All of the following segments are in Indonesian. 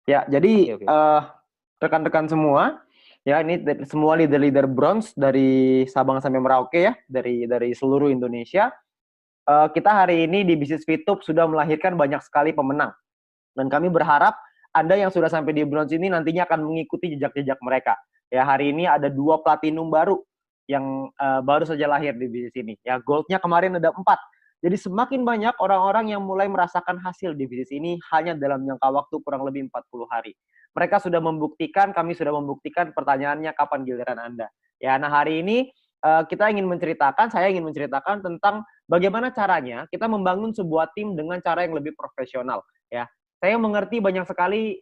Ya, Oke, jadi oke. rekan-rekan semua, ya ini semua leader-leader bronze dari Sabang sampai Merauke ya, dari seluruh Indonesia. Kita hari ini di Bisnis Fitup sudah melahirkan banyak sekali pemenang. Dan kami berharap Anda yang sudah sampai di bronze ini nantinya akan mengikuti jejak-jejak mereka. Ya, hari ini ada 2 platinum baru yang baru saja lahir di bisnis ini. Ya, goldnya kemarin ada 4. Jadi semakin banyak orang-orang yang mulai merasakan hasil di bisnis ini hanya dalam jangka waktu kurang lebih 40 hari. Mereka sudah membuktikan, kami sudah membuktikan, pertanyaannya kapan giliran Anda. Ya, nah hari ini saya ingin menceritakan tentang bagaimana caranya kita membangun sebuah tim dengan cara yang lebih profesional. Ya, saya mengerti banyak sekali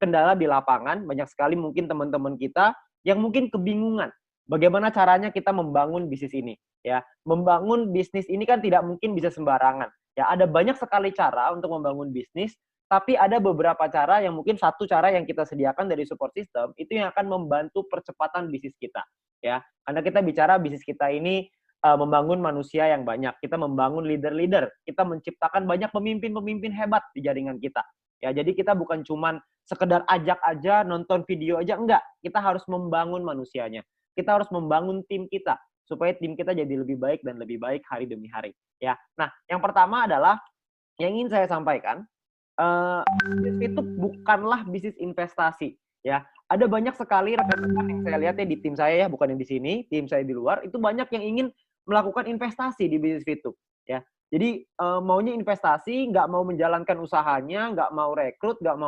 kendala di lapangan, banyak sekali mungkin teman-teman kita yang mungkin kebingungan bagaimana caranya kita membangun bisnis ini. Ya, membangun bisnis ini kan tidak mungkin bisa sembarangan. Ya, ada banyak sekali cara untuk membangun bisnis, tapi ada beberapa cara yang mungkin satu cara yang kita sediakan dari support system itu yang akan membantu percepatan bisnis kita. Ya, karena kita bicara bisnis kita ini membangun manusia yang banyak, kita membangun leader-leader, kita menciptakan banyak pemimpin-pemimpin hebat di jaringan kita. Ya, jadi kita bukan cuman sekedar ajak aja, nonton video aja, enggak. Kita harus membangun manusianya. Kita harus membangun tim kita supaya tim kita jadi lebih baik dan lebih baik hari demi hari. Ya. Nah, yang pertama adalah yang ingin saya sampaikan, bisnis itu bukanlah bisnis investasi. Ya, ada banyak sekali rekan-rekan yang saya lihat ya di tim saya ya, bukan yang di sini, tim saya di luar, itu banyak yang ingin melakukan investasi di bisnis itu. Ya, jadi maunya investasi, nggak mau menjalankan usahanya, nggak mau rekrut, nggak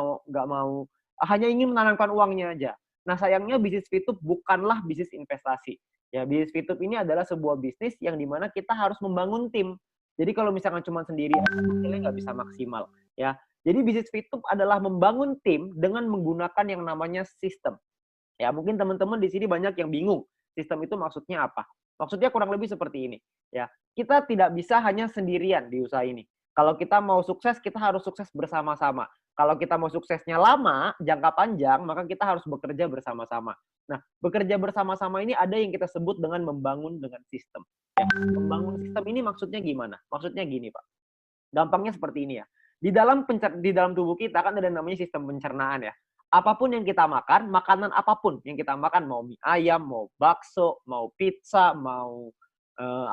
mau hanya ingin menanamkan uangnya aja. Nah sayangnya bisnis Fitup bukanlah bisnis investasi. Ya, bisnis Fitup ini adalah sebuah bisnis yang dimana kita harus membangun tim. Jadi kalau misalkan cuma sendiri, hasilnya nggak bisa maksimal. Ya, jadi bisnis Fitup adalah membangun tim dengan menggunakan yang namanya sistem. Ya, mungkin teman-teman di sini banyak yang bingung. Sistem itu maksudnya apa? Maksudnya kurang lebih seperti ini. Ya, kita tidak bisa hanya sendirian di usaha ini. Kalau kita mau sukses, kita harus sukses bersama-sama. Kalau kita mau suksesnya lama, jangka panjang, maka kita harus bekerja bersama-sama. Nah, bekerja bersama-sama ini ada yang kita sebut dengan membangun dengan sistem. Ya, membangun sistem ini maksudnya gimana? Maksudnya gini, Pak. Gampangnya seperti ini ya. Di dalam tubuh kita kan ada namanya sistem pencernaan ya. Apapun yang kita makan, makanan apapun yang kita makan, mau mie ayam, mau bakso, mau pizza, mau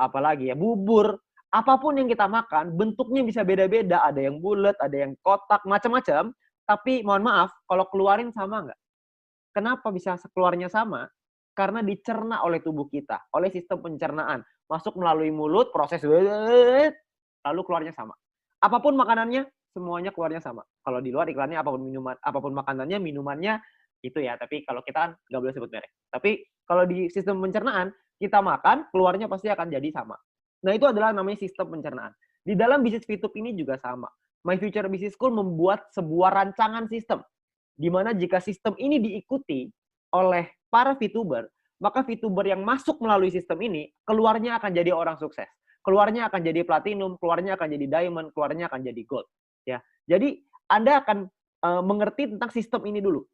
apalagi ya, bubur, apapun yang kita makan, bentuknya bisa beda-beda. Ada yang bulat, ada yang kotak, macam-macam. Tapi mohon maaf, kalau keluarin sama nggak? Kenapa bisa keluarnya sama? Karena dicerna oleh tubuh kita, oleh sistem pencernaan. Masuk melalui mulut, proses lalu keluarnya sama. Apapun makanannya, semuanya keluarnya sama. Kalau di luar iklannya apapun makanannya, minumannya itu ya. Tapi kalau kita kan nggak boleh sebut merek. Tapi kalau di sistem pencernaan, kita makan, keluarnya pasti akan jadi sama. Nah itu adalah namanya sistem pencernaan. Di dalam bisnis Fitup ini juga sama. My Future Business School membuat sebuah rancangan sistem di mana jika sistem ini diikuti oleh para VTuber, maka VTuber yang masuk melalui sistem ini keluarnya akan jadi orang sukses. Keluarnya akan jadi platinum, keluarnya akan jadi diamond, keluarnya akan jadi gold. Ya. Jadi Anda akan mengerti tentang sistem ini dulu.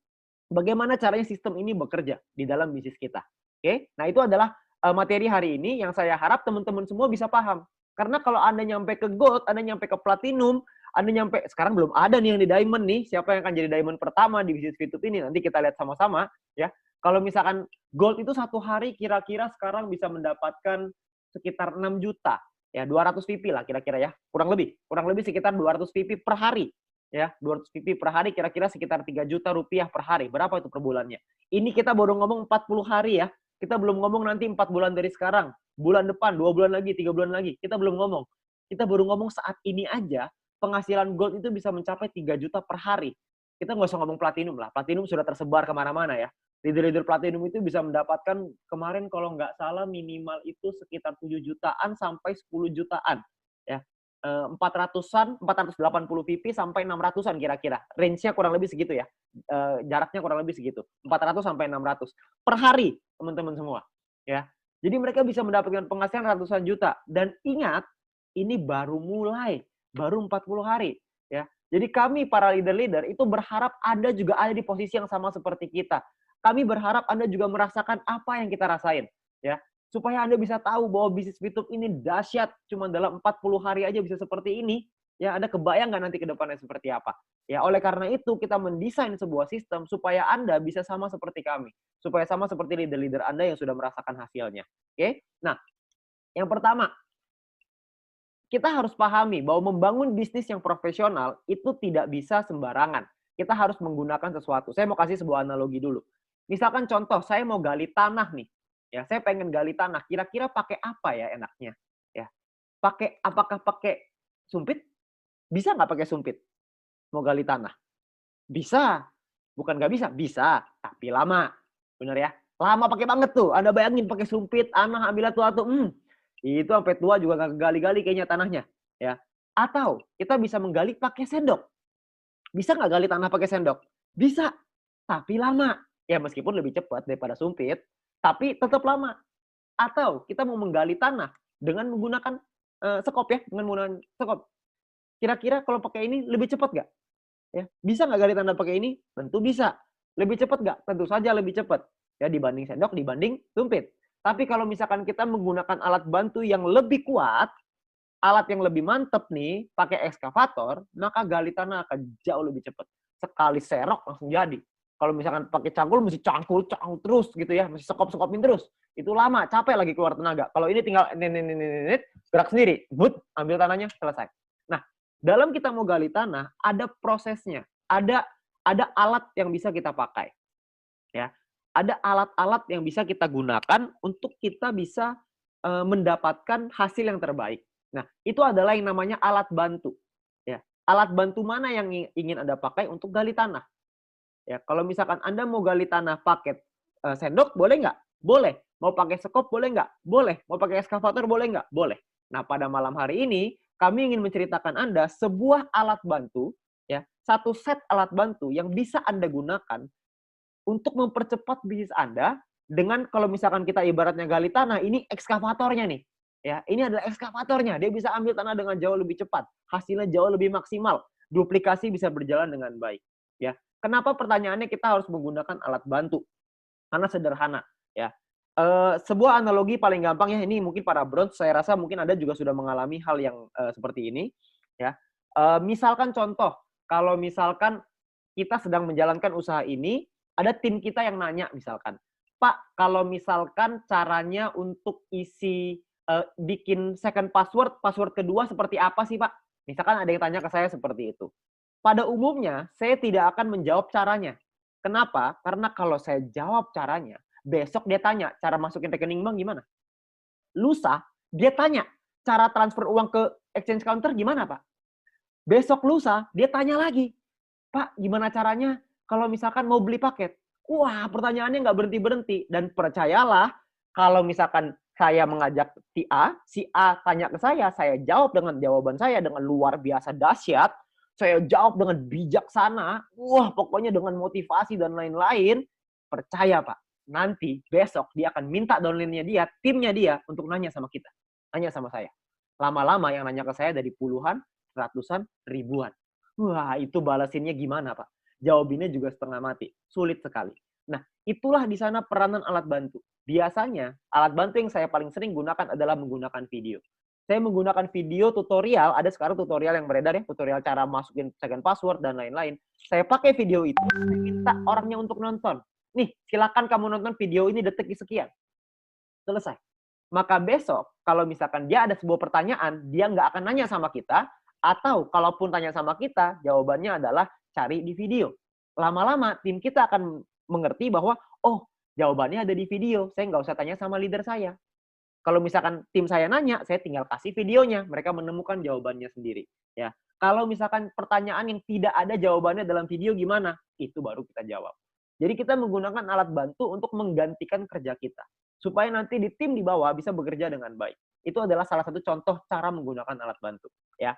Bagaimana caranya sistem ini bekerja di dalam bisnis kita. Oke? Nah, itu adalah materi hari ini yang saya harap teman-teman semua bisa paham. Karena kalau Anda nyampe ke gold, Anda nyampe ke platinum, Anda nyampe sekarang belum ada nih yang di diamond nih. Siapa yang akan jadi diamond pertama di bisnis Fitup ini? Nanti kita lihat sama-sama ya. Kalau misalkan gold itu satu hari kira-kira sekarang bisa mendapatkan sekitar 6 juta. Ya, 200 VP lah kira-kira ya. Kurang lebih sekitar 200 VP per hari. Ya, 200 VP per hari kira-kira sekitar 3 juta rupiah per hari. Berapa itu per bulannya? Ini kita baru ngomong 40 hari ya. Kita belum ngomong nanti 4 bulan dari sekarang. Bulan depan, 2 bulan lagi, 3 bulan lagi. Kita belum ngomong. Kita baru ngomong saat ini aja penghasilan gold itu bisa mencapai 3 juta per hari. Kita nggak usah ngomong platinum lah. Platinum sudah tersebar kemana-mana ya. Leader-leader platinum itu bisa mendapatkan kemarin kalau nggak salah minimal itu sekitar 7 jutaan sampai 10 jutaan. Ya, 400-an, 480 VP sampai 600-an kira-kira. Range-nya kurang lebih segitu ya. Jaraknya kurang lebih segitu. 400 sampai 600 per hari, teman-teman semua. Ya. Jadi mereka bisa mendapatkan penghasilan ratusan juta. Dan ingat, ini baru mulai, baru 40 hari. Ya. Jadi kami para leader-leader itu berharap Anda juga ada di posisi yang sama seperti kita. Kami berharap Anda juga merasakan apa yang kita rasain. Ya, supaya Anda bisa tahu bahwa bisnis Fitup ini dahsyat, cuma dalam 40 hari aja bisa seperti ini. Ya, Anda kebayang nggak nanti ke depannya seperti apa? Ya, oleh karena itu kita mendesain sebuah sistem supaya Anda bisa sama seperti kami, supaya sama seperti leader-leader Anda yang sudah merasakan hasilnya. Oke? Nah, yang pertama, kita harus pahami bahwa membangun bisnis yang profesional itu tidak bisa sembarangan. Kita harus menggunakan sesuatu. Saya mau kasih sebuah analogi dulu. Misalkan contoh, saya mau gali tanah nih. Ya, saya pengen gali tanah. Kira-kira pakai apa ya enaknya? Ya, apakah pakai sumpit? Bisa nggak pakai sumpit? Mau gali tanah? Bisa. Bukan nggak bisa, bisa. Tapi lama. Bener ya? Lama pakai banget tuh. Anda bayangin pakai sumpit, tanah, ambil tua tuh. Itu sampai tua juga nggak gali-gali kayaknya tanahnya. Ya. Atau kita bisa menggali pakai sendok. Bisa nggak gali tanah pakai sendok? Bisa. Tapi lama. Ya meskipun lebih cepat daripada sumpit, tapi tetap lama. Atau kita mau menggali tanah dengan menggunakan sekop ya, dengan menggunakan sekop. Kira-kira kalau pakai ini lebih cepat nggak? Ya, bisa nggak gali tanah pakai ini? Tentu bisa. Lebih cepat nggak? Tentu saja lebih cepat. Ya, dibanding sendok, dibanding sumpit. Tapi kalau misalkan kita menggunakan alat bantu yang lebih kuat, alat yang lebih mantep nih, pakai ekskavator, maka gali tanah akan jauh lebih cepat. Sekali serok langsung jadi. Kalau misalkan pakai cangkul, mesti cangkul terus gitu ya, mesti sekop-sekopin terus. Itu lama, capek lagi keluar tenaga. Kalau ini tinggal gerak sendiri, ambil tanahnya, selesai. Nah, dalam kita mau gali tanah, ada prosesnya, ada alat yang bisa kita pakai, ya. Ada alat-alat yang bisa kita gunakan untuk kita bisa mendapatkan hasil yang terbaik. Nah, itu adalah yang namanya alat bantu. Ya, alat bantu mana yang ingin Anda pakai untuk gali tanah? Ya, kalau misalkan Anda mau gali tanah pakai sendok, boleh nggak? Boleh. Mau pakai sekop, boleh nggak? Boleh. Mau pakai ekskavator, boleh nggak? Boleh. Nah, pada malam hari ini, kami ingin menceritakan Anda sebuah alat bantu, ya, satu set alat bantu yang bisa Anda gunakan untuk mempercepat bisnis Anda dengan kalau misalkan kita ibaratnya gali tanah, ini ekskavatornya nih. Ya, ini adalah ekskavatornya. Dia bisa ambil tanah dengan jauh lebih cepat, hasilnya jauh lebih maksimal, duplikasi bisa berjalan dengan baik. Ya, kenapa pertanyaannya kita harus menggunakan alat bantu? Karena sederhana, ya. Sebuah analogi paling gampang ya, ini mungkin para bronze, saya rasa mungkin Anda juga sudah mengalami hal yang seperti ini, ya. Misalkan contoh, kalau misalkan kita sedang menjalankan usaha ini, ada tim kita yang nanya misalkan, Pak, kalau misalkan caranya untuk isi bikin second password, password kedua seperti apa sih Pak? Misalkan ada yang tanya ke saya seperti itu. Pada umumnya, saya tidak akan menjawab caranya. Kenapa? Karena kalau saya jawab caranya, besok dia tanya, cara masukin rekening bank gimana? Lusa, dia tanya, cara transfer uang ke exchange counter gimana Pak? Besok lusa, dia tanya lagi, Pak, gimana caranya kalau misalkan mau beli paket? Wah, pertanyaannya nggak berhenti-berhenti. Dan percayalah, kalau misalkan saya mengajak si A tanya ke saya jawab dengan jawaban saya dengan luar biasa dahsyat, saya jawab dengan bijaksana, wah pokoknya dengan motivasi dan lain-lain, percaya Pak, nanti besok dia akan minta downline-nya dia, timnya dia, untuk nanya sama kita. Nanya sama saya. Lama-lama yang nanya ke saya dari puluhan, ratusan, ribuan. Wah, itu balasinnya gimana, Pak? Jawabinnya juga setengah mati. Sulit sekali. Nah, itulah di sana peranan alat bantu. Biasanya, alat bantu yang saya paling sering gunakan adalah menggunakan video. Saya menggunakan video tutorial, ada sekarang tutorial yang beredar ya, tutorial cara masukin second password dan lain-lain. Saya pakai video itu, saya minta orangnya untuk nonton. Nih, silakan kamu nonton video ini detik sekian. Selesai. Maka besok, kalau misalkan dia ada sebuah pertanyaan, dia nggak akan nanya sama kita, atau kalaupun tanya sama kita, jawabannya adalah cari di video. Lama-lama, tim kita akan mengerti bahwa, oh, jawabannya ada di video, saya nggak usah tanya sama leader saya. Kalau misalkan tim saya nanya, saya tinggal kasih videonya, mereka menemukan jawabannya sendiri. Ya, kalau misalkan pertanyaan yang tidak ada jawabannya dalam video gimana? Itu baru kita jawab. Jadi kita menggunakan alat bantu untuk menggantikan kerja kita supaya nanti di tim di bawah bisa bekerja dengan baik. Itu adalah salah satu contoh cara menggunakan alat bantu, ya.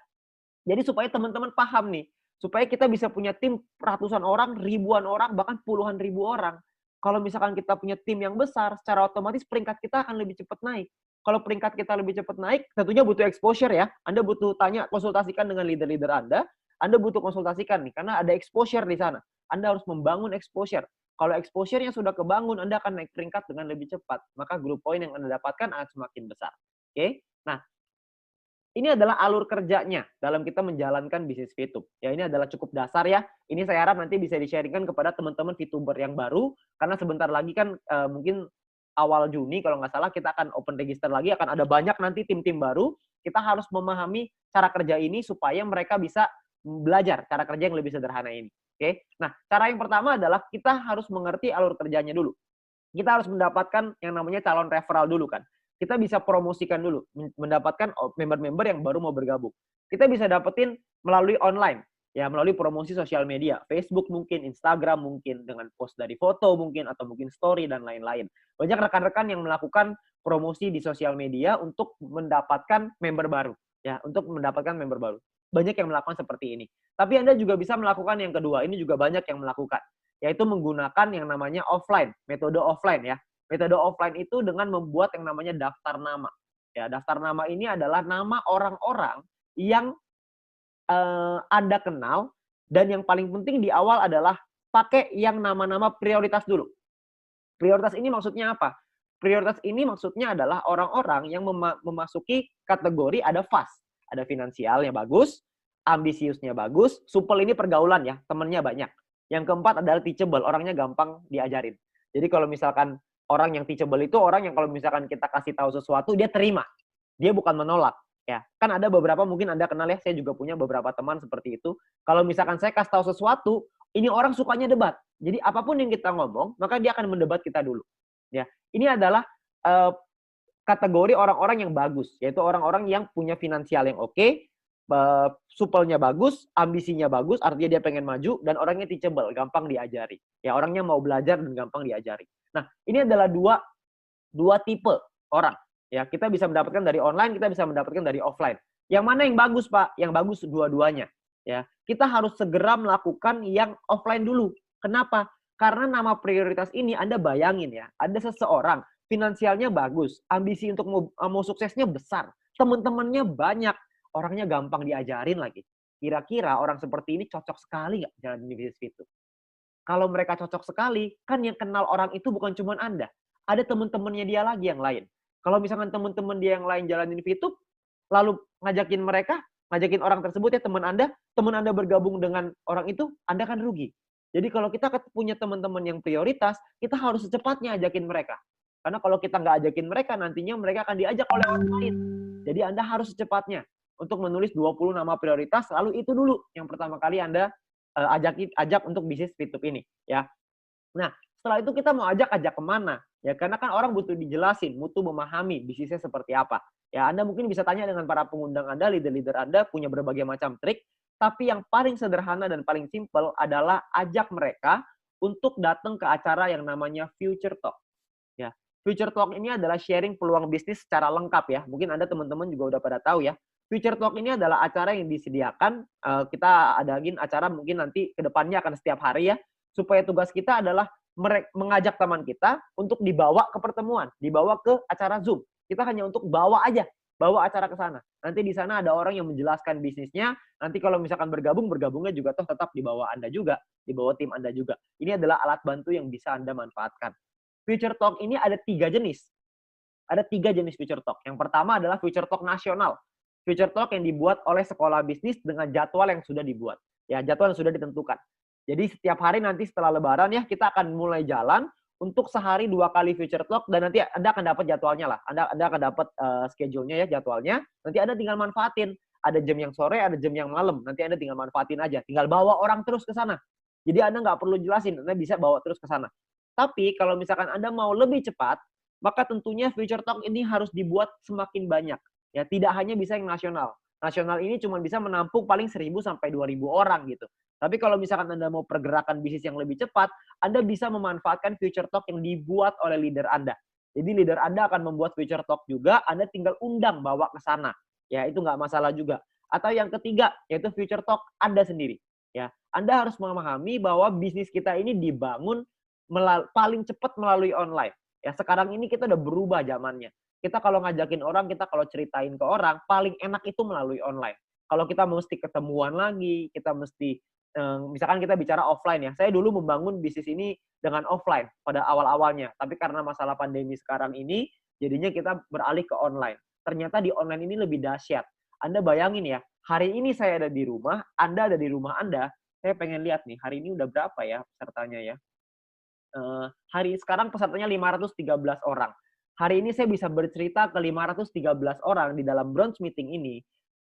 Jadi supaya teman-teman paham nih, supaya kita bisa punya tim ratusan orang, ribuan orang, bahkan puluhan ribu orang. Kalau misalkan kita punya tim yang besar, secara otomatis peringkat kita akan lebih cepat naik. Kalau peringkat kita lebih cepat naik, tentunya butuh exposure ya. Anda butuh tanya, konsultasikan dengan leader-leader Anda butuh konsultasikan nih, karena ada exposure di sana. Anda harus membangun exposure. Kalau exposure-nya sudah kebangun, Anda akan naik peringkat dengan lebih cepat. Maka group point yang Anda dapatkan akan semakin besar. Oke? Nah, Ini adalah alur kerjanya dalam kita menjalankan bisnis VTube. Ya, ini adalah cukup dasar ya. Ini saya harap nanti bisa di-sharingkan kepada teman-teman VTuber yang baru, karena sebentar lagi kan mungkin awal Juni kalau nggak salah kita akan open register lagi, akan ada banyak nanti tim-tim baru. Kita harus memahami cara kerja ini supaya mereka bisa belajar cara kerja yang lebih sederhana ini. Oke. Nah, cara yang pertama adalah kita harus mengerti alur kerjanya dulu. Kita harus mendapatkan yang namanya calon referral dulu kan. Kita bisa promosikan dulu, mendapatkan member-member yang baru mau bergabung. Kita bisa dapetin melalui online, ya melalui promosi sosial media, Facebook mungkin, Instagram mungkin, dengan post dari foto mungkin, atau mungkin story dan lain-lain. Banyak rekan-rekan yang melakukan promosi di sosial media untuk mendapatkan member baru, ya untuk mendapatkan member baru. Banyak yang melakukan seperti ini. Tapi Anda juga bisa melakukan yang kedua, ini juga banyak yang melakukan, yaitu menggunakan yang namanya offline, metode offline ya. Metode offline itu dengan membuat yang namanya daftar nama. Ya, daftar nama ini adalah nama orang-orang yang Anda kenal, dan yang paling penting di awal adalah pakai yang nama-nama prioritas dulu. Prioritas ini maksudnya apa? Prioritas ini maksudnya adalah orang-orang yang memasuki kategori ada fast, ada finansialnya bagus, ambisiusnya bagus, supel ini pergaulan ya, temennya banyak. Yang keempat adalah teachable, orangnya gampang diajarin. Jadi kalau misalkan orang yang teachable itu orang yang kalau misalkan kita kasih tahu sesuatu, dia terima. Dia bukan menolak. Ya, kan ada beberapa mungkin Anda kenal ya, saya juga punya beberapa teman seperti itu. Kalau misalkan saya kasih tahu sesuatu, ini orang sukanya debat. Jadi apapun yang kita ngomong, maka dia akan mendebat kita dulu. Ya, ini adalah kategori orang-orang yang bagus, yaitu orang-orang yang punya finansial yang oke, supelnya bagus, ambisinya bagus, artinya dia pengen maju, dan orangnya teachable, gampang diajari. Ya, orangnya mau belajar dan gampang diajari. Nah, ini adalah dua tipe orang. Ya, kita bisa mendapatkan dari online, kita bisa mendapatkan dari offline. Yang mana yang bagus, Pak? Yang bagus dua-duanya. Ya, kita harus segera melakukan yang offline dulu. Kenapa? Karena nama prioritas ini Anda bayangin ya, ada seseorang finansialnya bagus, ambisi untuk mau suksesnya besar, teman-temannya banyak, orangnya gampang diajarin lagi. Kira-kira orang seperti ini cocok sekali nggak jalan bisnis itu? Kalau mereka cocok sekali, kan yang kenal orang itu bukan cuma Anda. Ada teman-temannya dia lagi yang lain. Kalau misalkan teman-teman dia yang lain jalanin VTube, lalu ngajakin orang tersebut ya teman Anda bergabung dengan orang itu, Anda kan rugi. Jadi kalau kita punya teman-teman yang prioritas, kita harus secepatnya ajakin mereka. Karena kalau kita nggak ajakin mereka, nantinya mereka akan diajak oleh orang lain. Jadi Anda harus secepatnya untuk menulis 20 nama prioritas, lalu itu dulu yang pertama kali Anda ajak untuk bisnis VTube ini. Ya. Nah, setelah itu kita mau ajak kemana? Ya, karena kan orang butuh dijelasin, butuh memahami bisnisnya seperti apa. Ya, Anda mungkin bisa tanya dengan para pengundang Anda, leader-leader Anda punya berbagai macam trik, tapi yang paling sederhana dan paling simpel adalah ajak mereka untuk datang ke acara yang namanya Future Talk. Ya, Future Talk ini adalah sharing peluang bisnis secara lengkap ya. Mungkin Anda teman-teman juga udah pada tahu ya. Future Talk ini adalah acara yang disediakan, kita adain acara mungkin nanti ke depannya akan setiap hari ya, supaya tugas kita adalah mengajak teman kita untuk dibawa ke pertemuan, dibawa ke acara Zoom. Kita hanya untuk bawa bawa acara ke sana. Nanti di sana ada orang yang menjelaskan bisnisnya, nanti kalau misalkan bergabungnya juga toh tetap dibawa Anda juga, dibawa tim Anda juga. Ini adalah alat bantu yang bisa Anda manfaatkan. Future Talk ini ada 3 jenis. Ada 3 jenis Future Talk. Yang pertama adalah Future Talk nasional. Future Talk yang dibuat oleh sekolah bisnis dengan jadwal yang sudah dibuat. Ya, jadwal yang sudah ditentukan. Jadi setiap hari nanti setelah Lebaran ya kita akan mulai jalan untuk sehari 2 kali Future Talk, dan nanti Anda akan dapat jadwalnya lah. Anda akan dapat schedule-nya ya, jadwalnya. Nanti Anda tinggal manfaatin. Ada jam yang sore, ada jam yang malam. Nanti Anda tinggal manfaatin aja. Tinggal bawa orang terus ke sana. Jadi Anda nggak perlu jelasin, Anda bisa bawa terus ke sana. Tapi kalau misalkan Anda mau lebih cepat, maka tentunya Future Talk ini harus dibuat semakin banyak. Ya, tidak hanya bisa yang nasional. Nasional ini cuma bisa menampung paling 1.000 sampai 2.000 orang gitu. Tapi kalau misalkan Anda mau pergerakan bisnis yang lebih cepat, Anda bisa memanfaatkan Future Talk yang dibuat oleh leader Anda. Jadi leader Anda akan membuat Future Talk juga, Anda tinggal undang bawa ke sana. Ya, itu nggak masalah juga. Atau yang ketiga, yaitu Future Talk Anda sendiri. Ya, Anda harus memahami bahwa bisnis kita ini dibangun paling cepat melalui online. Ya, sekarang ini kita udah berubah zamannya. Kita kalau ngajakin orang, kita kalau ceritain ke orang, paling enak itu melalui online. Kalau kita mesti ketemuan lagi, kita mesti misalkan kita bicara offline ya. Saya dulu membangun bisnis ini dengan offline pada awal-awalnya. Tapi karena masalah pandemi sekarang ini, jadinya kita beralih ke online. Ternyata di online ini lebih dahsyat. Anda bayangin ya, hari ini saya ada di rumah, Anda ada di rumah Anda, saya pengen lihat nih, hari ini udah berapa ya pesertanya ya. Hari sekarang pesertanya 513 orang. Hari ini saya bisa bercerita ke 513 orang di dalam brunch meeting ini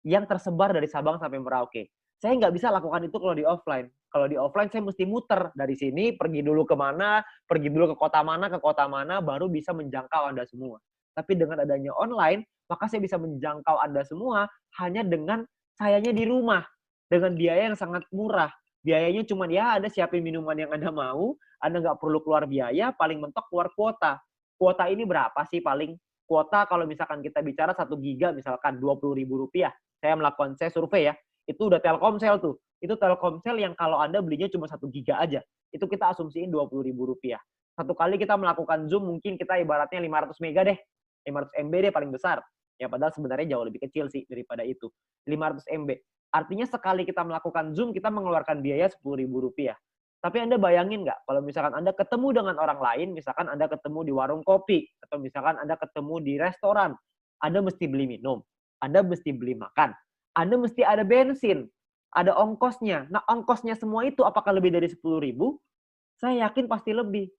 yang tersebar dari Sabang sampai Merauke. Saya nggak bisa lakukan itu kalau di offline. Kalau di offline saya mesti muter dari sini, pergi dulu ke mana, pergi dulu ke kota mana, baru bisa menjangkau Anda semua. Tapi dengan adanya online, maka saya bisa menjangkau Anda semua hanya dengan sayanya di rumah, dengan biaya yang sangat murah. Biayanya cuma ya Anda siapin minuman yang Anda mau, Anda nggak perlu keluar biaya, paling mentok keluar kuota. Kuota ini berapa sih paling? Kuota kalau misalkan kita bicara 1 giga misalkan Rp20.000. Saya survei ya, itu udah Telkomsel tuh. Itu Telkomsel yang kalau Anda belinya cuma 1 giga aja. Itu kita asumsiin Rp20.000. Satu kali kita melakukan Zoom mungkin kita ibaratnya 500 mega deh. 500 MB deh paling besar. Ya padahal sebenarnya jauh lebih kecil sih daripada itu. 500 MB. Artinya sekali kita melakukan Zoom, kita mengeluarkan biaya Rp10.000. Tapi Anda bayangin nggak, kalau misalkan Anda ketemu dengan orang lain, misalkan Anda ketemu di warung kopi, atau misalkan Anda ketemu di restoran, Anda mesti beli minum, Anda mesti beli makan, Anda mesti ada bensin, ada ongkosnya. Nah, ongkosnya semua itu apakah lebih dari 10.000? Saya yakin pasti lebih.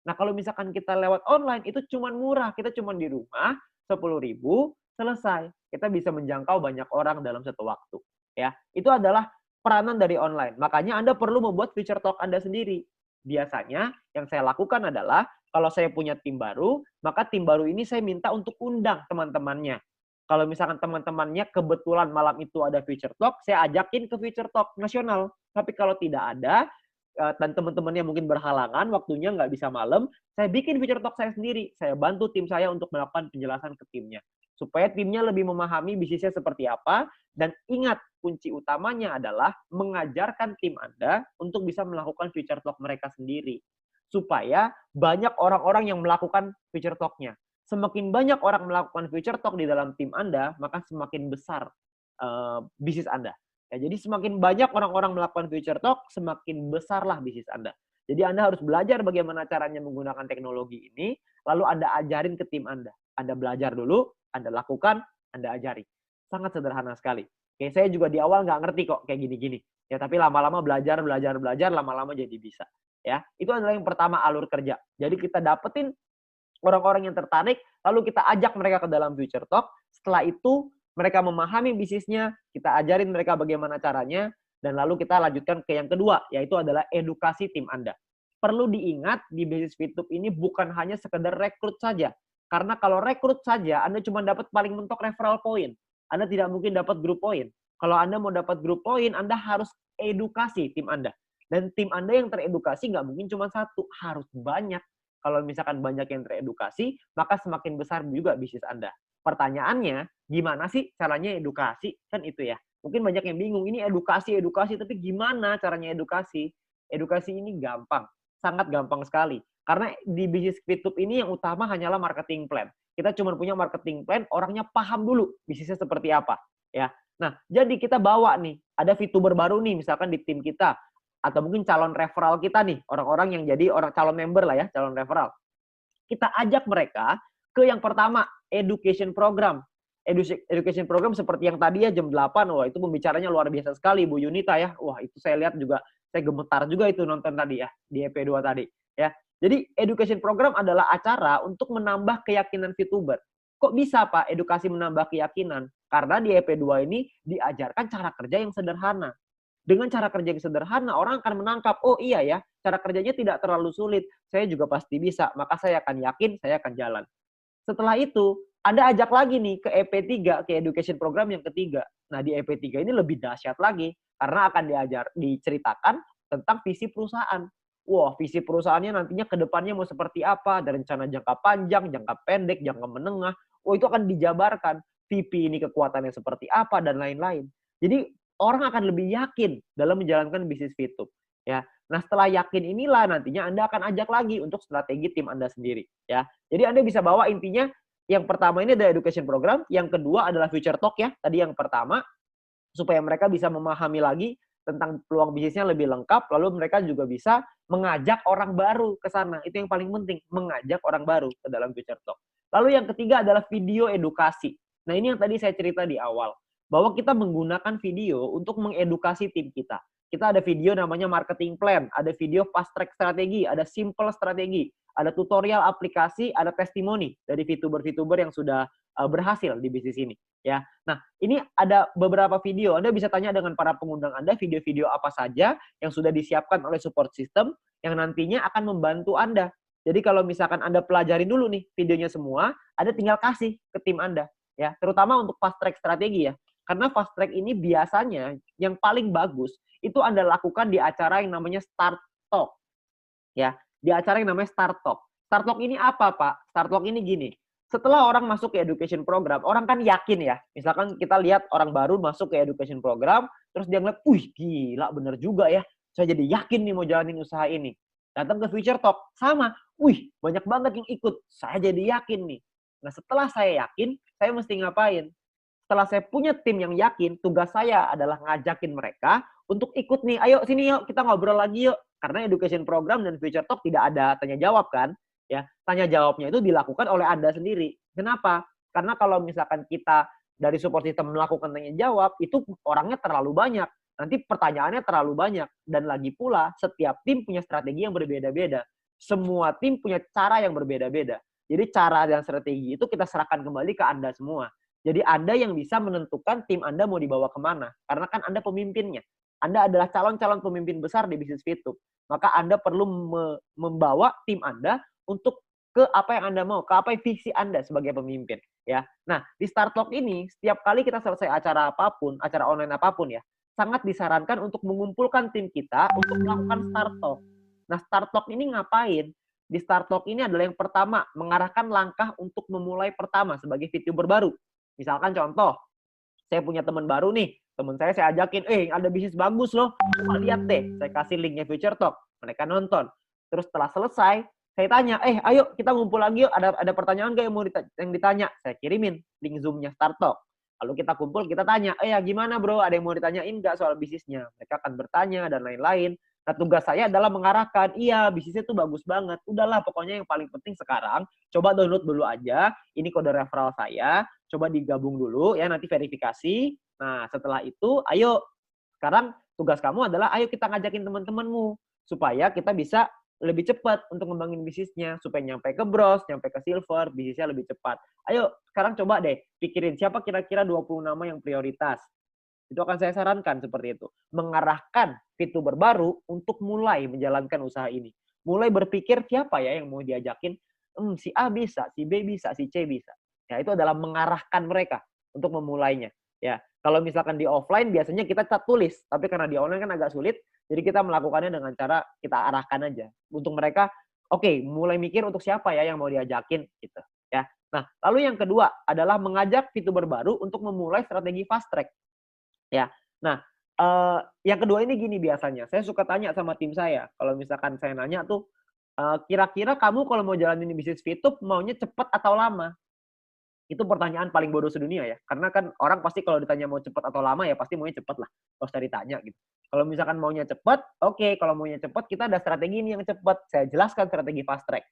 Nah, kalau misalkan kita lewat online, itu cuma murah. Kita cuma di rumah, 10.000, selesai. Kita bisa menjangkau banyak orang dalam satu waktu. Ya, itu adalah peranan dari online. Makanya Anda perlu membuat feature talk Anda sendiri. Biasanya yang saya lakukan adalah kalau saya punya tim baru, maka tim baru ini saya minta untuk undang teman-temannya. Kalau misalkan teman-temannya kebetulan malam itu ada feature talk, saya ajakin ke feature talk nasional. Tapi kalau tidak ada, dan teman-temannya mungkin berhalangan, waktunya nggak bisa malam, saya bikin feature talk saya sendiri. Saya bantu tim saya untuk melakukan penjelasan ke timnya. Supaya timnya lebih memahami bisnisnya seperti apa, dan ingat, kunci utamanya adalah mengajarkan tim Anda untuk bisa melakukan feature talk mereka sendiri. Supaya banyak orang-orang yang melakukan feature talk-nya. Semakin banyak orang melakukan feature talk di dalam tim Anda, maka semakin besar bisnis Anda. Ya, jadi semakin banyak orang-orang melakukan feature talk, semakin besarlah bisnis Anda. Jadi Anda harus belajar bagaimana caranya menggunakan teknologi ini, lalu Anda ajarin ke tim Anda. Anda belajar dulu, Anda lakukan, Anda ajari. Sangat sederhana sekali. Oke, saya juga di awal nggak ngerti kok kayak gini-gini. Ya, tapi lama-lama belajar, lama-lama jadi bisa. Ya, itu adalah yang pertama, alur kerja. Jadi kita dapetin orang-orang yang tertarik, lalu kita ajak mereka ke dalam future talk. Setelah itu mereka memahami bisnisnya, kita ajarin mereka bagaimana caranya, dan lalu kita lanjutkan ke yang kedua, yaitu adalah edukasi tim Anda. Perlu diingat, di bisnis Fitup ini bukan hanya sekedar rekrut saja. Karena kalau rekrut saja, Anda cuma dapat paling mentok referral point. Anda tidak mungkin dapat group point. Kalau Anda mau dapat group point, Anda harus edukasi tim Anda. Dan tim Anda yang teredukasi nggak mungkin cuma satu, harus banyak. Kalau misalkan banyak yang teredukasi, maka semakin besar juga bisnis Anda. Pertanyaannya, gimana sih caranya edukasi? Kan itu ya. Mungkin banyak yang bingung, ini edukasi, tapi gimana caranya edukasi? Edukasi ini gampang, sangat gampang sekali. Karena di bisnis Fitup ini yang utama hanyalah marketing plan. Kita cuma punya marketing plan, orangnya paham dulu bisnisnya seperti apa. Ya. Nah, jadi kita bawa nih, ada VTuber baru nih, misalkan di tim kita, atau mungkin calon referral kita nih, orang-orang yang jadi orang calon member lah ya, calon referral. Kita ajak mereka ke yang pertama, education program. Education program seperti yang tadi ya jam 8, wah itu pembicaranya luar biasa sekali Bu Yunita ya. Wah itu saya lihat juga, saya gemetar juga itu nonton tadi ya, di EP2 tadi. Ya. Jadi education program adalah acara untuk menambah keyakinan VTuber. Kok bisa Pak edukasi menambah keyakinan? Karena di EP2 ini diajarkan cara kerja yang sederhana. Dengan cara kerja yang sederhana, orang akan menangkap, oh iya ya, cara kerjanya tidak terlalu sulit. Saya juga pasti bisa, maka saya akan yakin, saya akan jalan. Setelah itu, Anda ajak lagi nih ke EP3, ke education program yang ketiga. Nah, di EP3 ini lebih dahsyat lagi, karena akan diceritakan tentang visi perusahaan. Wah, visi perusahaannya nantinya ke depannya mau seperti apa, ada rencana jangka panjang, jangka pendek, jangka menengah. Oh, itu akan dijabarkan. VP ini kekuatannya seperti apa, dan lain-lain. Jadi, orang akan lebih yakin dalam menjalankan bisnis Fitup. Ya. Nah, setelah yakin inilah nantinya Anda akan ajak lagi untuk strategi tim Anda sendiri. Ya. Jadi Anda bisa bawa intinya, yang pertama ini ada education program, yang kedua adalah future talk ya. Tadi yang pertama, supaya mereka bisa memahami lagi tentang peluang bisnisnya lebih lengkap, lalu mereka juga bisa mengajak orang baru ke sana. Itu yang paling penting, mengajak orang baru ke dalam future talk. Lalu yang ketiga adalah video edukasi. Nah, ini yang tadi saya cerita di awal. bahwa kita menggunakan video untuk mengedukasi tim kita. Kita ada video namanya marketing plan, ada video fast track strategi, ada simple strategi, ada tutorial aplikasi, ada testimoni dari VTuber-VTuber yang sudah berhasil di bisnis ini, ya. Nah, ini ada beberapa video. Anda bisa tanya dengan para pengundang Anda video-video apa saja yang sudah disiapkan oleh support system yang nantinya akan membantu Anda. Jadi kalau misalkan Anda pelajarin dulu nih videonya semua, Anda tinggal kasih ke tim Anda, ya. Terutama untuk fast track strategi ya. Karena fast track ini biasanya yang paling bagus itu Anda lakukan di acara yang namanya Start Talk. Ya, di acara yang namanya Start Talk. Start Talk ini apa, Pak? Start Talk ini gini. Setelah orang masuk ke education program, orang kan yakin ya. Misalkan kita lihat orang baru masuk ke education program, terus dia ngeliat, "Wih, gila bener juga ya. Saya jadi yakin nih mau jalanin usaha ini." Datang ke Future Talk, sama. "Wih, banyak banget yang ikut. Saya jadi yakin nih." Nah, setelah saya yakin, saya mesti ngapain? Setelah saya punya tim yang yakin, tugas saya adalah ngajakin mereka untuk ikut nih. "Ayo sini yuk, kita ngobrol lagi yuk." Karena education program dan Future Talk tidak ada tanya jawab kan, ya. Tanya jawabnya itu dilakukan oleh Anda sendiri. Kenapa? Karena kalau misalkan kita dari support system melakukan tanya jawab, itu orangnya terlalu banyak. Nanti pertanyaannya terlalu banyak. Dan lagi pula, setiap tim punya strategi yang berbeda-beda. Semua tim punya cara yang berbeda-beda. Jadi cara dan strategi itu kita serahkan kembali ke Anda semua. Jadi Anda yang bisa menentukan tim Anda mau dibawa kemana. Karena kan Anda pemimpinnya. Anda adalah calon-calon pemimpin besar di bisnis Fitup. Maka Anda perlu membawa tim Anda untuk ke apa yang Anda mau, ke apa yang visi Anda sebagai pemimpin. Ya. Nah, di Start Talk ini, setiap kali kita selesai acara apapun, acara online apapun ya, sangat disarankan untuk mengumpulkan tim kita untuk melakukan Start Talk. Nah, Start Talk ini ngapain? Di Start Talk ini adalah yang pertama, mengarahkan langkah untuk memulai pertama sebagai VTuber baru. Misalkan contoh, saya punya teman baru nih, teman saya ajakin, ada bisnis bagus loh, coba lihat deh, saya kasih linknya Future Talk, mereka nonton. Terus setelah selesai, saya tanya, ayo kita ngumpul lagi yuk, ada pertanyaan nggak yang ditanya? Saya kirimin link Zoom-nya Start Talk. Lalu kita kumpul, kita tanya, ya gimana bro, ada yang mau ditanyain nggak soal bisnisnya? Mereka akan bertanya dan lain-lain. Nah, tugas saya adalah mengarahkan, iya bisnisnya tuh bagus banget. Udahlah, pokoknya yang paling penting sekarang, coba download dulu aja, ini kode referral saya, coba digabung dulu ya, nanti verifikasi. Nah, setelah itu, ayo, sekarang tugas kamu adalah, ayo kita ngajakin teman-temanmu, supaya kita bisa lebih cepat untuk ngembangin bisnisnya, supaya nyampe ke bronze, nyampe ke silver, bisnisnya lebih cepat. Ayo, sekarang coba deh, pikirin siapa kira-kira 20 nama yang prioritas. Itu akan saya sarankan seperti itu. Mengarahkan VTuber baru untuk mulai menjalankan usaha ini. Mulai berpikir siapa ya yang mau diajakin. Si A bisa, si B bisa, si C bisa. Ya, itu adalah mengarahkan mereka untuk memulainya. Ya, kalau misalkan di offline biasanya kita tulis, tapi karena di online kan agak sulit, jadi kita melakukannya dengan cara kita arahkan aja. Untuk mereka, oke, mulai mikir untuk siapa ya yang mau diajakin gitu. Ya. Nah, lalu yang kedua adalah mengajak VTuber baru untuk memulai strategi fast track. Ya, nah, yang kedua ini gini biasanya, saya suka tanya sama tim saya, kalau misalkan saya nanya tuh, kira-kira kamu kalau mau jalanin bisnis Fitup maunya cepat atau lama? Itu pertanyaan paling bodoh sedunia ya, karena kan orang pasti kalau ditanya mau cepat atau lama ya pasti maunya cepat lah, nggak usah ditanya gitu. Kalau misalkan maunya cepat, oke, kalau maunya cepat kita ada strategi ini yang cepat, saya jelaskan strategi fast track.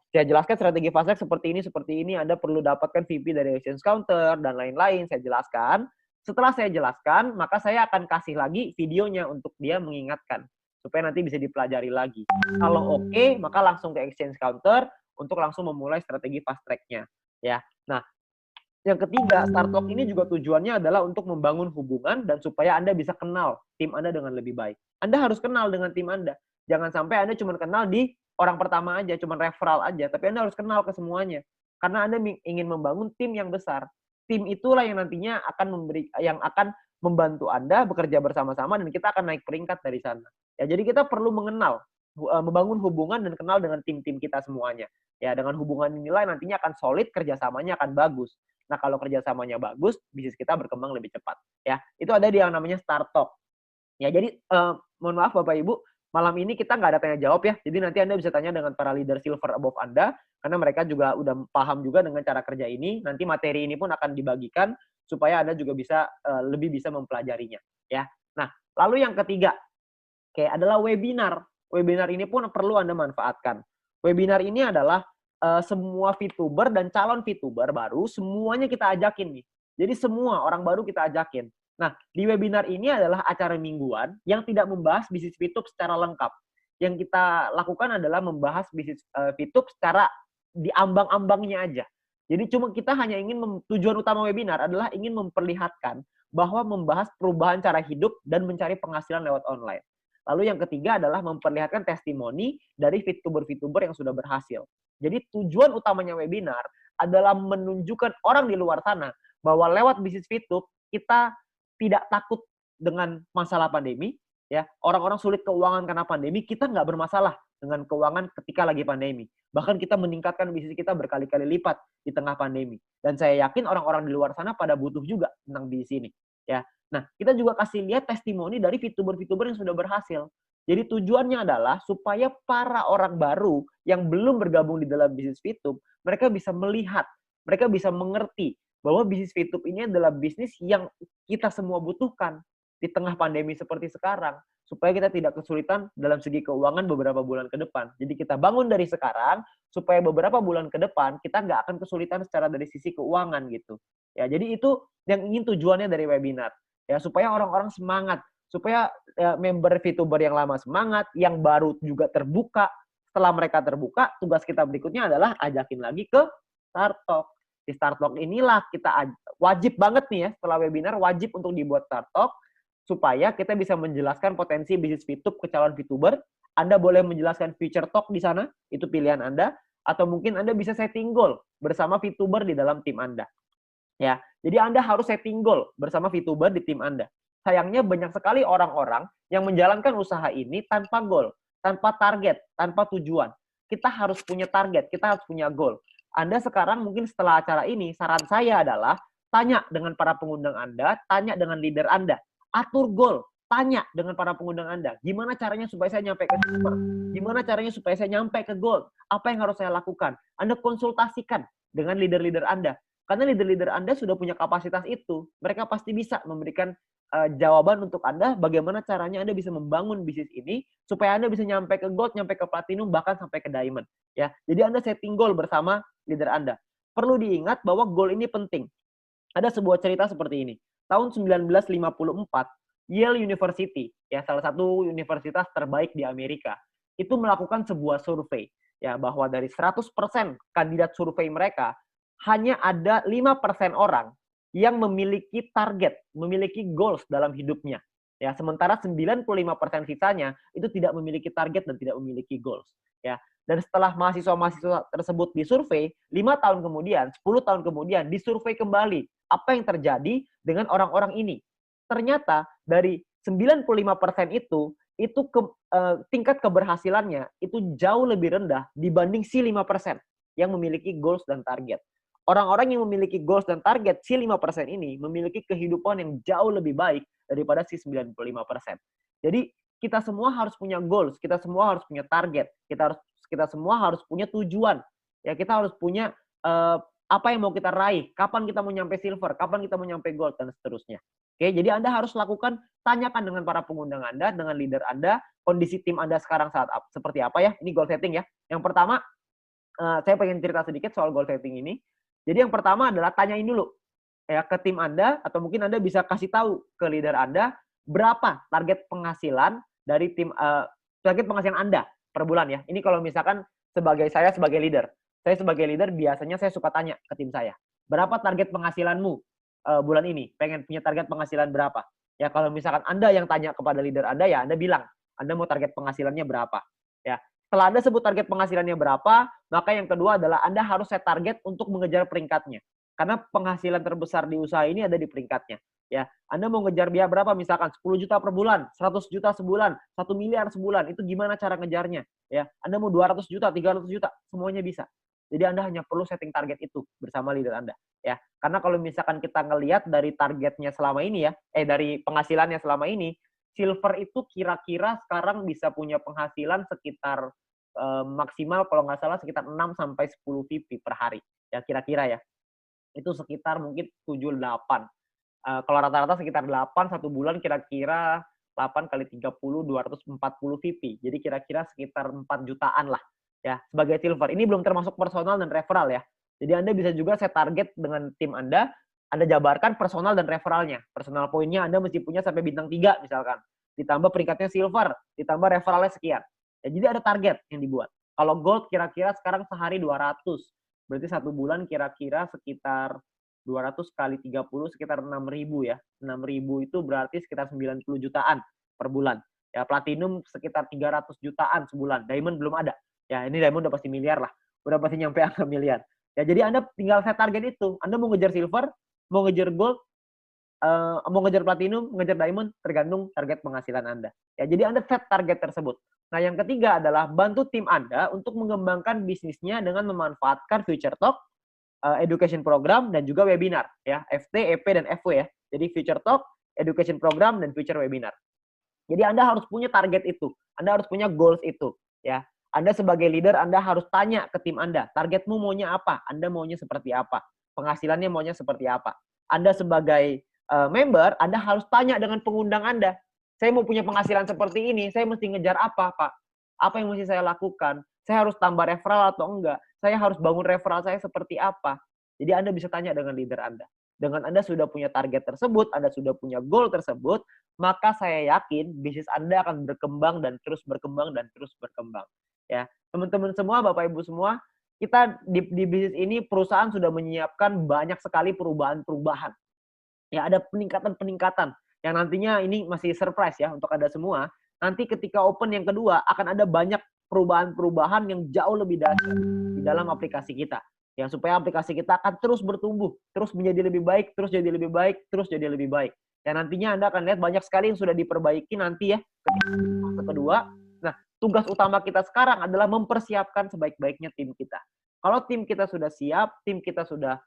Saya jelaskan strategi fast track seperti ini, Anda perlu dapatkan VP dari exchange counter dan lain-lain, saya jelaskan. Setelah saya jelaskan, maka saya akan kasih lagi videonya untuk dia mengingatkan. Supaya nanti bisa dipelajari lagi. Kalau oke, maka langsung ke exchange counter untuk langsung memulai strategi fast track-nya. Ya. Nah, yang ketiga, Start Talk ini juga tujuannya adalah untuk membangun hubungan dan supaya Anda bisa kenal tim Anda dengan lebih baik. Anda harus kenal dengan tim Anda. Jangan sampai Anda cuma kenal di orang pertama aja, cuma referral aja. Tapi Anda harus kenal ke semuanya. Karena Anda ingin membangun tim yang besar. Tim itulah yang nantinya yang akan membantu Anda bekerja bersama-sama dan kita akan naik peringkat dari sana. Ya, jadi kita perlu mengenal, membangun hubungan dan kenal dengan tim-tim kita semuanya. Ya, dengan hubungan inilah nantinya akan solid, kerjasamanya akan bagus. Nah, kalau kerjasamanya bagus, bisnis kita berkembang lebih cepat. Ya, itu ada di yang namanya Start Talk. Ya, jadi mohon maaf Bapak Ibu, malam ini kita nggak ada tanya jawab ya. Jadi nanti Anda bisa tanya dengan para leader silver above Anda, karena mereka juga udah paham juga dengan cara kerja ini. Nanti materi ini pun akan dibagikan supaya Anda juga bisa lebih bisa mempelajarinya. Ya. Nah, lalu yang ketiga, adalah webinar. Webinar ini pun perlu Anda manfaatkan. Webinar ini adalah semua VTuber dan calon VTuber baru, semuanya kita ajakin nih. Jadi semua orang baru kita ajakin. Nah, di webinar ini adalah acara mingguan yang tidak membahas bisnis VTube secara lengkap. Yang kita lakukan adalah membahas bisnis VTube secara di ambang-ambangnya aja. Jadi cuma kita hanya ingin tujuan utama webinar adalah ingin memperlihatkan bahwa membahas perubahan cara hidup dan mencari penghasilan lewat online. Lalu yang ketiga adalah memperlihatkan testimoni dari VTuber-VTuber yang sudah berhasil. Jadi tujuan utamanya webinar adalah menunjukkan orang di luar sana bahwa lewat bisnis VTube kita tidak takut dengan masalah pandemi, ya. Orang-orang sulit keuangan karena pandemi, kita nggak bermasalah dengan keuangan ketika lagi pandemi. Bahkan kita meningkatkan bisnis kita berkali-kali lipat di tengah pandemi. Dan saya yakin orang-orang di luar sana pada butuh juga tentang bisnis ini, ya. Nah, kita juga kasih lihat testimoni dari VTuber-VTuber yang sudah berhasil. Jadi tujuannya adalah supaya para orang baru yang belum bergabung di dalam bisnis VTube, mereka bisa melihat, mereka bisa mengerti bahwa bisnis VTube ini adalah bisnis yang kita semua butuhkan di tengah pandemi seperti sekarang, supaya kita tidak kesulitan dalam segi keuangan beberapa bulan ke depan. Jadi kita bangun dari sekarang, supaya beberapa bulan ke depan kita nggak akan kesulitan secara dari sisi keuangan gitu. Ya, jadi itu yang ingin tujuannya dari webinar. Ya, supaya orang-orang semangat, supaya member VTuber yang lama semangat, yang baru juga terbuka. Setelah mereka terbuka, tugas kita berikutnya adalah ajakin lagi ke Start Talk. Di Start Talk inilah kita wajib banget nih ya, setelah webinar wajib untuk dibuat Start Talk, supaya kita bisa menjelaskan potensi bisnis VTube ke calon VTuber. Anda boleh menjelaskan feature talk di sana, itu pilihan Anda, atau mungkin Anda bisa setting goal bersama VTuber di dalam tim Anda. Ya, jadi Anda harus setting goal bersama VTuber di tim Anda. Sayangnya banyak sekali orang-orang yang menjalankan usaha ini tanpa goal, tanpa target, tanpa tujuan. Kita harus punya target, kita harus punya goal. Anda sekarang mungkin setelah acara ini, saran saya adalah tanya dengan para pengundang Anda, tanya dengan leader Anda, atur goal, tanya dengan para pengundang Anda, gimana caranya supaya saya nyampe ke super, gimana caranya supaya saya nyampe ke goal, apa yang harus saya lakukan. Anda konsultasikan dengan leader-leader Anda. Karena leader-leader Anda sudah punya kapasitas itu. Mereka pasti bisa memberikan jawaban untuk Anda bagaimana caranya Anda bisa membangun bisnis ini supaya Anda bisa nyampe ke gold, nyampe ke platinum, bahkan sampai ke diamond. Ya, jadi Anda setting goal bersama leader Anda. Perlu diingat bahwa goal ini penting. Ada sebuah cerita seperti ini. Tahun 1954, Yale University, ya salah satu universitas terbaik di Amerika, itu melakukan sebuah survei, ya bahwa dari 100% kandidat survei mereka hanya ada 5% orang yang memiliki target, memiliki goals dalam hidupnya. Ya, sementara 95% sisanya itu tidak memiliki target dan tidak memiliki goals. Ya, dan setelah mahasiswa-mahasiswa tersebut disurvei, 5 tahun kemudian, 10 tahun kemudian disurvei kembali apa yang terjadi dengan orang-orang ini. Ternyata dari 95% itu tingkat keberhasilannya itu jauh lebih rendah dibanding si 5% yang memiliki goals dan target. Orang-orang yang memiliki goals dan target, si 5% ini memiliki kehidupan yang jauh lebih baik daripada si 95%. Jadi, kita semua harus punya goals, kita semua harus punya target, kita semua harus punya tujuan. Ya, kita harus punya apa yang mau kita raih, kapan kita mau nyampe silver, kapan kita mau nyampe gold, dan seterusnya. Oke, jadi Anda harus lakukan, tanyakan dengan para pengundang Anda, dengan leader Anda, kondisi tim Anda sekarang seperti apa ya. Ini goal setting ya. Yang pertama, saya pengen cerita sedikit soal goal setting ini. Jadi yang pertama adalah tanyain dulu ya ke tim Anda, atau mungkin Anda bisa kasih tahu ke leader Anda berapa target penghasilan dari target penghasilan Anda per bulan ya. Ini kalau misalkan saya sebagai leader. Saya sebagai leader biasanya saya suka tanya ke tim saya, berapa target penghasilanmu bulan ini? Pengen punya target penghasilan berapa? Ya kalau misalkan Anda yang tanya kepada leader Anda, ya Anda bilang, Anda mau target penghasilannya berapa? Ya. Setelah Anda sebut target penghasilannya berapa, maka yang kedua adalah Anda harus set target untuk mengejar peringkatnya. Karena penghasilan terbesar di usaha ini ada di peringkatnya. Ya, Anda mau ngejar biaya berapa? Misalkan 10 juta per bulan, 100 juta sebulan, 1 miliar sebulan. Itu gimana cara ngejarnya? Ya, Anda mau 200 juta, 300 juta, semuanya bisa. Jadi Anda hanya perlu setting target itu bersama leader Anda. Ya, karena kalau misalkan kita ngelihat dari targetnya selama ini ya, dari penghasilannya selama ini, silver itu kira-kira sekarang bisa punya penghasilan sekitar maksimal kalau nggak salah sekitar 6 sampai 10 VP per hari. Ya kira-kira ya. Itu sekitar mungkin 7-8. Kalau rata-rata sekitar 8 satu bulan kira-kira 8 kali 30 240 VP. Jadi kira-kira sekitar 4 jutaan lah ya sebagai silver. Ini belum termasuk personal dan referral ya. Jadi Anda bisa juga set target dengan tim Anda Anda jabarkan personal dan referralnya. Personal poinnya Anda mesti punya sampai bintang 3 misalkan. Ditambah peringkatnya silver, ditambah referralnya sekian. Ya, jadi ada target yang dibuat. Kalau gold kira-kira sekarang sehari 200. Berarti 1 bulan kira-kira sekitar 200 kali 30 sekitar 6.000 ya. 6.000 itu berarti sekitar 90 jutaan per bulan. Ya, platinum sekitar 300 jutaan sebulan. Diamond belum ada. Ya, ini diamond udah pasti miliar lah. Udah pasti nyampe angka miliar. Ya, jadi Anda tinggal set target itu. Anda mau ngejar silver, mau ngejar gold, mau ngejar platinum, ngejar diamond, tergantung target penghasilan Anda. Ya, jadi Anda set target tersebut. Nah, yang ketiga adalah bantu tim Anda untuk mengembangkan bisnisnya dengan memanfaatkan Future Talk, education program, dan juga webinar. Ya, FT, EP, dan FW ya. Jadi Future Talk, education program, dan future webinar. Jadi Anda harus punya target itu. Anda harus punya goals itu. Ya, Anda sebagai leader, Anda harus tanya ke tim Anda, targetmu maunya apa? Anda maunya seperti apa? Penghasilannya maunya seperti apa? Anda sebagai member, Anda harus tanya dengan pengundang Anda. Saya mau punya penghasilan seperti ini, saya mesti ngejar apa, Pak? Apa yang mesti saya lakukan? Saya harus tambah referral atau enggak? Saya harus bangun referral saya seperti apa? Jadi Anda bisa tanya dengan leader Anda. Dengan Anda sudah punya target tersebut, Anda sudah punya goal tersebut, maka saya yakin bisnis Anda akan berkembang dan terus berkembang dan terus berkembang. Ya, teman-teman semua, Bapak Ibu semua, kita di bisnis ini perusahaan sudah menyiapkan banyak sekali perubahan-perubahan. Ya, ada peningkatan-peningkatan yang nantinya ini masih surprise ya untuk Anda semua. Nanti ketika open yang kedua akan ada banyak perubahan-perubahan yang jauh lebih dahsyat di dalam aplikasi kita. Ya, supaya aplikasi kita akan terus bertumbuh, terus menjadi lebih baik, terus jadi lebih baik, terus jadi lebih baik. Dan nantinya Anda akan lihat banyak sekali yang sudah diperbaiki nanti ya ketika fase kedua. Nah, tugas utama kita sekarang adalah mempersiapkan sebaik-baiknya tim kita. Kalau tim kita sudah siap, tim kita sudah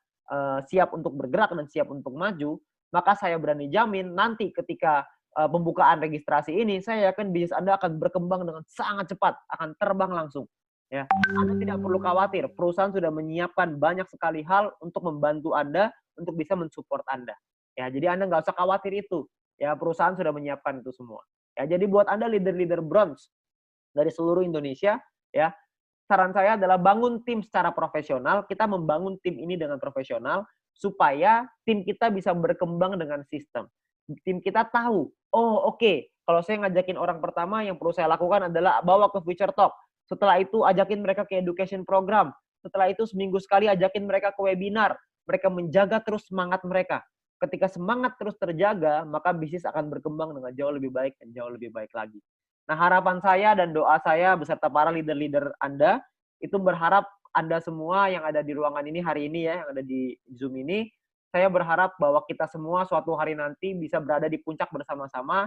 siap untuk bergerak dan siap untuk maju, maka saya berani jamin nanti ketika pembukaan registrasi ini, saya yakin bisnis Anda akan berkembang dengan sangat cepat, akan terbang langsung. Ya, Anda tidak perlu khawatir. Perusahaan sudah menyiapkan banyak sekali hal untuk membantu Anda untuk bisa mensupport Anda. Ya, jadi Anda nggak usah khawatir itu. Ya, perusahaan sudah menyiapkan itu semua. Ya, jadi buat Anda leader-leader bronze dari seluruh Indonesia, ya, saran saya adalah bangun tim secara profesional. Kita membangun tim ini dengan profesional supaya tim kita bisa berkembang dengan sistem. Tim kita tahu, oh oke, kalau saya ngajakin orang pertama yang perlu saya lakukan adalah bawa ke Future Talk. Setelah itu ajakin mereka ke education program. Setelah itu seminggu sekali ajakin mereka ke webinar. Mereka menjaga terus semangat mereka. Ketika semangat terus terjaga, maka bisnis akan berkembang dengan jauh lebih baik dan jauh lebih baik lagi. Nah, harapan saya dan doa saya beserta para leader-leader Anda, itu berharap Anda semua yang ada di ruangan ini hari ini ya, yang ada di Zoom ini, saya berharap bahwa kita semua suatu hari nanti bisa berada di puncak bersama-sama,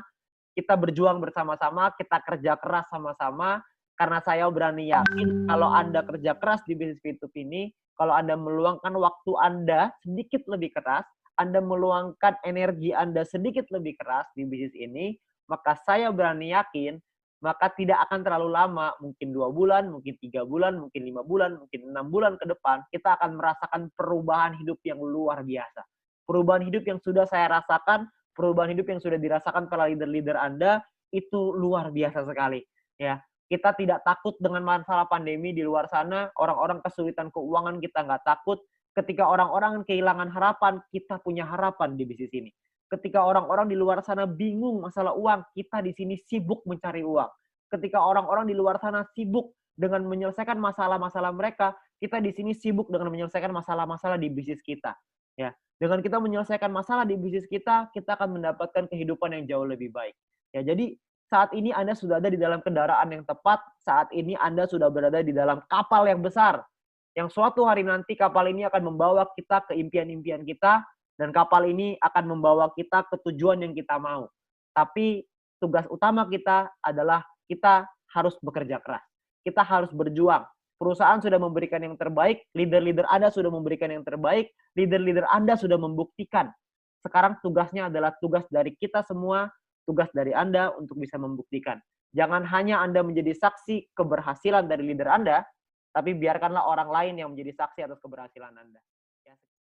kita berjuang bersama-sama, kita kerja keras sama-sama, karena saya berani yakin kalau Anda kerja keras di bisnis Fitup ini, kalau Anda meluangkan waktu Anda sedikit lebih keras, Anda meluangkan energi Anda sedikit lebih keras di bisnis ini, maka saya berani yakin, maka tidak akan terlalu lama, mungkin 2 bulan, mungkin 3 bulan, mungkin 5 bulan, mungkin 6 bulan ke depan, kita akan merasakan perubahan hidup yang luar biasa. Perubahan hidup yang sudah saya rasakan, perubahan hidup yang sudah dirasakan para leader-leader Anda, itu luar biasa sekali. Ya, kita tidak takut dengan masalah pandemi di luar sana, orang-orang kesulitan keuangan kita nggak takut. Ketika orang-orang kehilangan harapan, kita punya harapan di bisnis ini. Ketika orang-orang di luar sana bingung masalah uang, kita di sini sibuk mencari uang. Ketika orang-orang di luar sana sibuk dengan menyelesaikan masalah-masalah mereka, kita di sini sibuk dengan menyelesaikan masalah-masalah di bisnis kita. Ya, dengan kita menyelesaikan masalah di bisnis kita akan mendapatkan kehidupan yang jauh lebih baik. Ya, jadi saat ini Anda sudah ada di dalam kendaraan yang tepat, saat ini Anda sudah berada di dalam kapal yang besar, yang suatu hari nanti kapal ini akan membawa kita ke impian-impian kita, dan kapal ini akan membawa kita ke tujuan yang kita mau. Tapi tugas utama kita adalah kita harus bekerja keras. Kita harus berjuang. Perusahaan sudah memberikan yang terbaik, leader-leader Anda sudah memberikan yang terbaik, leader-leader Anda sudah membuktikan. Sekarang tugasnya adalah tugas dari kita semua, tugas dari Anda untuk bisa membuktikan. Jangan hanya Anda menjadi saksi keberhasilan dari leader Anda, tapi biarkanlah orang lain yang menjadi saksi atas keberhasilan Anda.